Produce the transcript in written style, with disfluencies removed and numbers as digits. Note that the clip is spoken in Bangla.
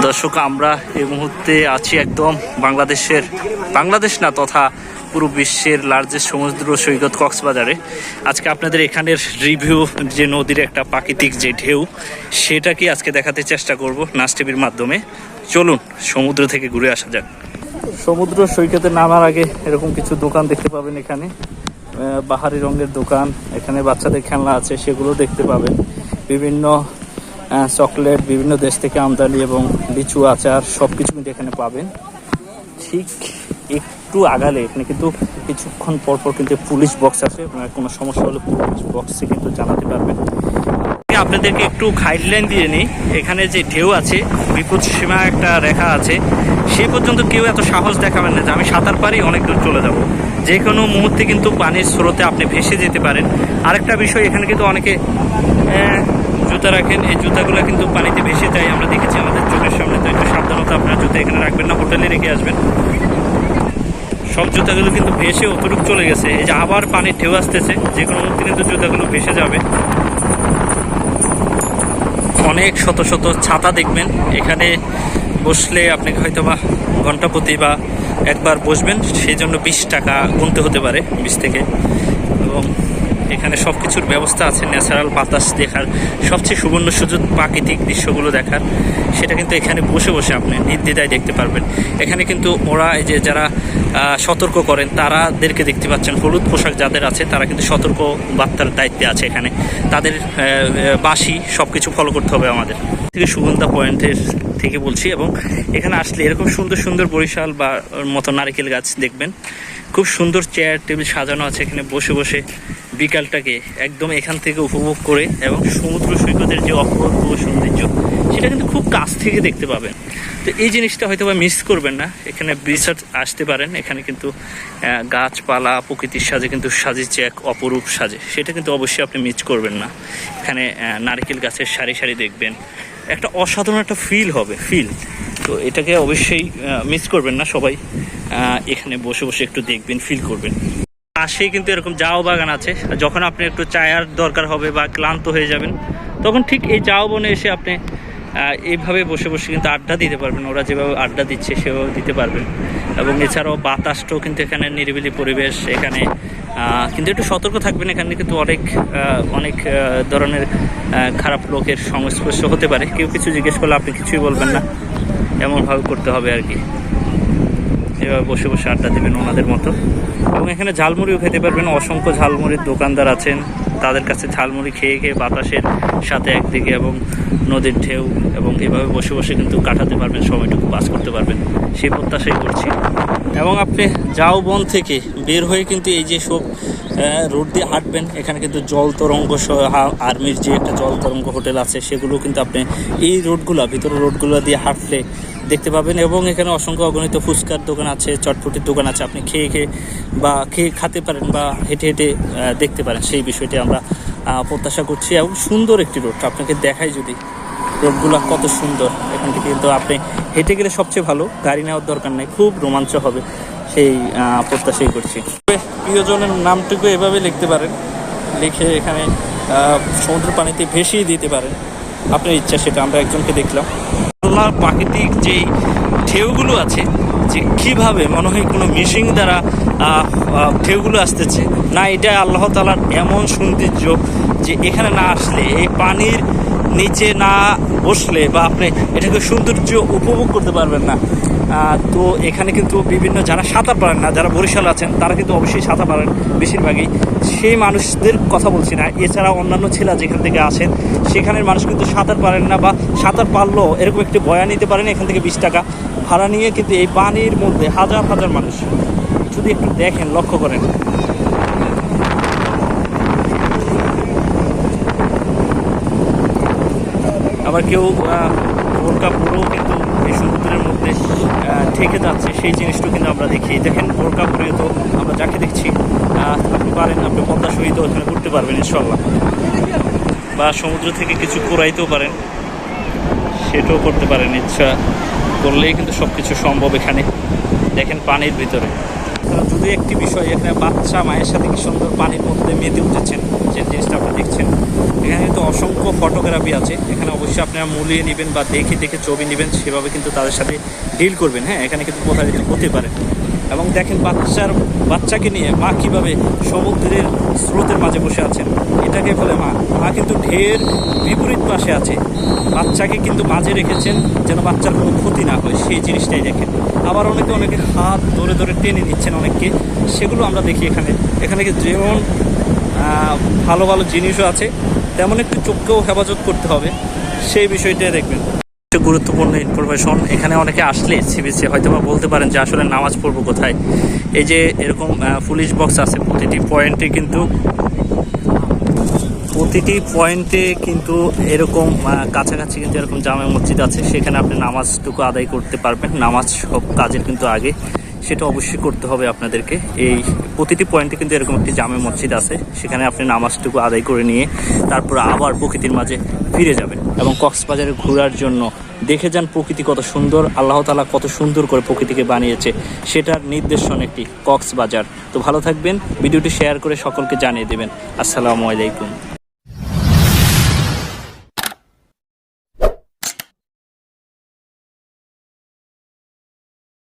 দর্শক, আমরা এই মুহূর্তে আছি একদম বাংলাদেশ না তথা পুরো বিশ্বের লার্জেস্ট সমুদ্র সৈকত কক্সবাজারে। আজকে আপনাদের এখানের রিভিউ, যে নদীর একটা প্রাকৃতিক যে ঢেউ, সেটাকে আজকে দেখাতে চেষ্টা করব নাস টিভির মাধ্যমে। চলুন সমুদ্র থেকে ঘুরে আসা যাক। সমুদ্র সৈকতে নামার আগে এরকম কিছু দোকান দেখতে পাবেন। এখানে বাহারি রঙের দোকান, এখানে বাচ্চাদের খেলনা আছে, সেগুলো দেখতে পাবেন। বিভিন্ন চকলেট, বিভিন্ন দেশ থেকে আমদানি এবং লিচু আচার সব কিছু কিন্তু এখানে পাবেন। ঠিক একটু আগালে এখানে কিন্তু কিছুক্ষণ পরপর কিন্তু পুলিশ বক্স আছে, কোনো সমস্যা হলে পুলিশ বক্সে কিন্তু জানাতে পারবেন। আপনাদেরকে একটু গাইডলাইন দিয়ে নিই। এখানে যে ঢেউ আছে, বিপদ সীমা একটা রেখা আছে, সেই পর্যন্ত কেউ এত সাহস দেখাবেন না যে আমি সাঁতার পারি, অনেক দূর চলে যাব। যে কোনো মুহূর্তে কিন্তু পানির স্রোতে আপনি ভেসে যেতে পারেন। আরেকটা বিষয়, এখানে কিন্তু অনেকে জুতা রাখেন, এই জুতাগুলো কিন্তু পানিতে ভেসে যায়, আমরা দেখেছি আমাদের চোখের সামনে। তো একটু সাবধানতা, আপনার জুতা এখানে রাখবেন না, হোটেলে রেখে আসবেন। সব জুতাগুলো কিন্তু ভেসে অতটুকু চলে গেছে। এই যে আবার পানির ঢেউ আসতেছে, যে কোনো মুহূর্তে কিন্তু জুতাগুলো ভেসে যাবে। অনেক শত শত ছাতা দেখবেন এখানে। বসলে আপনাকে হয়তো বা ঘন্টা প্রতি বা একবার বসবেন, সেই জন্য 20 টাকা গুনতে হতে পারে, 20 থেকে। এবং এখানে সব কিছুর ব্যবস্থা আছে, ন্যাচারাল বাতাস দেখার, সবচেয়ে সুবর্ণ সুযোগ প্রাকৃতিক দৃশ্যগুলো দেখার, সেটা কিন্তু এখানে বসে বসে আপনি নির্দ্বিধায় দেখতে পারবেন। এখানে কিন্তু ওরা এই যে যারা সতর্ক করেন, তারাদেরকে দেখতে পাচ্ছেন। হলুদ পোশাক যাদের আছে তারা কিন্তু সতর্ক বার্তার দায়িত্বে আছে এখানে। তাদের বাঁশি সব কিছু ফলো করতে হবে আমাদের। থেকে সুগন্ধা পয়েন্টের থেকে বলছি। এবং এখানে আসলে এরকম সুন্দর সুন্দর বরিশাল বা মতো নারিকেল গাছ দেখবেন। খুব সুন্দর চেয়ার টেবিল সাজানো আছে, এখানে বসে বসে বিকালটাকে একদম এখান থেকে উপভোগ করে, এবং সমুদ্র সৈকতের যে অপূর্ব সৌন্দর্য, সেটা কিন্তু খুব কাছ থেকে দেখতে পাবেন। তো এই জিনিসটা হয়তো বা মিস করবেন না। এখানে রিসর্ট আসতে পারেন, এখানে কিন্তু গাছপালা প্রকৃতির সাজে কিন্তু সাজিয়েছে এক অপরূপ সাজে, সেটা কিন্তু অবশ্যই আপনি মিস করবেন না। এখানে নারিকেল গাছের সারি সারি দেখবেন, একটা অসাধারণ একটা ফিল হবে। তো এটাকে অবশ্যই মিস করবেন না সবাই। এখানে বসে বসে একটু দেখবেন, ফিল করবেন। পাশেই কিন্তু এরকম জাও বাগান আছে। যখন আপনি একটু চায়ের দরকার হবে বা ক্লান্ত হয়ে যাবেন, তখন ঠিক এই জাও বনে এসে আপনি এইভাবে বসে বসে কিন্তু আড্ডা দিতে পারবেন। ওরা যেভাবে আড্ডা দিচ্ছে সেভাবে দিতে পারবেন। এবং এছাড়াও বাতাসটাও কিন্তু এখানে নিরিবিলি পরিবেশ। এখানে কিন্তু একটু সতর্ক থাকবেন, এখানে কিন্তু অনেক ধরনের খারাপ লোকের সংস্পর্শ হতে পারে। কেউ কিছু জিজ্ঞেস করলে আপনি কিছুই বলবেন না, এমনভাবে করতে হবে আর কি। এভাবে বসে বসে আড্ডা দেবেন ওনাদের মতো। এবং এখানে ঝালমুড়িও খেতে পারবেন। অসংখ্য ঝালমুড়ির দোকানদার আছেন, তাদের কাছে ঝালমুড়ি খেয়ে খেয়ে বাতাসের সাথে একদিকে এবং নদীর ঢেউ, এবং এভাবে বসে বসে কিন্তু কাটাতে পারবেন, সময়টুকু পাস করতে পারবেন, সেই প্রত্যাশাই করছি। এবং আপনি জাও বন থেকে বের হয়ে কিন্তু এই যে সব রোড দিয়ে হাঁটবেন, এখানে কিন্তু জল তরঙ্গ আর্মির যে একটা জল তরঙ্গ হোটেল আছে, সেগুলো কিন্তু আপনি এই ভিতরের রোডগুলো দিয়ে হাঁটলে দেখতে পাবেন। এবং এখানে অসংখ্য অগণিত ফুচকার দোকান আছে, চটপটির দোকান আছে, আপনি খেয়ে খেতে পারেন বা হেঁটে হেঁটে দেখতে পারেন। সেই বিষয়টি আমরা প্রত্যাশা করছি। এবং সুন্দর একটি রোড আপনাকে দেখাই, যদি রোডগুলো কত সুন্দর। এখান থেকে কিন্তু আপনি হেঁটে গেলে সবচেয়ে ভালো, গাড়ি নেওয়ার দরকার নেই, খুব রোমাঞ্চ হবে, সেই প্রত্যাশাই করছি। প্রিয়জনের নামটুকু এভাবে লিখতে পারেন, লিখে এখানে সমুদ্র পানিতে ভেসিয়ে দিতে পারেন, আপনার ইচ্ছা সেটা। আমরা একজনকে দেখলাম। আল্লাহর প্রাকৃতিক যেই ঢেউগুলো আছে, যে কীভাবে মনে হয় কোনো মেশিন দ্বারা ঢেউগুলো আসতেছে না, এটা আল্লাহ তাআলার এমন সৌন্দর্য যে এখানে না আসলে, এই পানির নিচে না বসলে বা আপনি এটাকে সৌন্দর্য উপভোগ করতে পারবেন না। তো এখানে কিন্তু বিভিন্ন যারা সাঁতার পারেন না, যারা বরিশাল আছেন, তারা কিন্তু অবশ্যই সাঁতার পারেন বেশিরভাগই। সেই মানুষদের কথা বলছি না, এছাড়া অন্যান্য ছেলে যেখান থেকে আসেন, সেখানের মানুষ কিন্তু সাঁতার পারেন না, বা সাঁতার পারলেও এরকম একটি বয়া নিতে পারেন। এখান থেকে 20 টাকা ভাড়া নিয়ে কিন্তু এই পানির মধ্যে হাজার হাজার মানুষ, যদি একটু দেখেন, লক্ষ্য করেন। আবার কেউ বোরকা পরেও কিন্তু এই সমুদ্রের মধ্যে থেকে যাচ্ছে, সেই জিনিসটাও কিন্তু আমরা দেখি। দেখেন, বোরকা পরে তো আমরা যাকে দেখছি, আপনি পারেন, আপনি পদ্মা সহিত ওখানে ঘুরতে পারবেন ইনশাল্লাহ। বা সমুদ্র থেকে কিছু কুড়াইতেও পারেন, সেটাও করতে পারেন। ইচ্ছা করলেই কিন্তু সব কিছু সম্ভব এখানে। দেখেন পানির ভিতরে। যদি একটি বিষয়, এখানে বাচ্চা মায়ের সাথে কি সুন্দর পানির মধ্যে মেতে উঠেছেন। যে জিনিসটা আপনি দেখছেন, এখানে কিন্তু অসংখ্য ফটোগ্রাফি আছে। এখানে অবশ্যই আপনারা মূল্যে নেবেন বা দেখে দেখে ছবি নেবেন, সেভাবে কিন্তু তাদের সাথে ডিল করবেন। হ্যাঁ, এখানে কিন্তু প্রতারিত হতে পারে। এবং দেখেন বাচ্চাকে নিয়ে মা কীভাবে সমুদ্রের স্রোতের মাঝে বসে আছেন, এটাকে বলে মা। মা কিন্তু ঢের বিপরীত পাশে আছে, বাচ্চাকে কিন্তু মাঝে রেখেছেন যেন বাচ্চার কোনো ক্ষতি না হয়, সেই জিনিসটাই দেখেন। আবার অনেকে হাত ধরে ধরে টেনে নিচ্ছেন অনেককে, সেগুলো আমরা দেখি এখানে। এখানে যেমন ভালো ভালো জিনিসও আছে, তেমন একটু চোখকেও হেফাজত করতে হবে, সেই বিষয়টাই দেখবেন। গুরুত্বপূর্ণ ইনফরমেশন। এখানে অনেকে আসলে সিবিসি হয়তো বা বলতে পারেন যে আসলে নামাজ পড়বো কোথায়। এই যে এরকম পুলিশ বক্স আছে প্রতিটি পয়েন্টে কিন্তু এরকম কাছাকাছি কিন্তু এরকম জামে মসজিদ আছে, সেখানে আপনি নামাজটুকু আদায় করতে পারবেন। নামাজ সব কাজের কিন্তু আগে, সেটা অবশ্যই করতে হবে আপনাদেরকে। এই প্রতিটি পয়েন্টে কিন্তু এরকম একটি জামে মসজিদ আছে, সেখানে আপনি নামাজটুকু আদায় করে নিয়ে তারপর আবার প্রকৃতির মাঝে ফিরে যাবেন। এবং কক্সবাজারে ঘোরার জন্য দেখে যান প্রকৃতি কত সুন্দর, আল্লাহ তাআলা কত সুন্দর করে প্রকৃতিকে বানিয়েছে, সেটার নিদর্শন একটি কক্সবাজার। তো ভালো থাকবেন, ভিডিওটি শেয়ার করে সকলকে জানিয়ে দেবেন। আসসালামু আলাইকুম।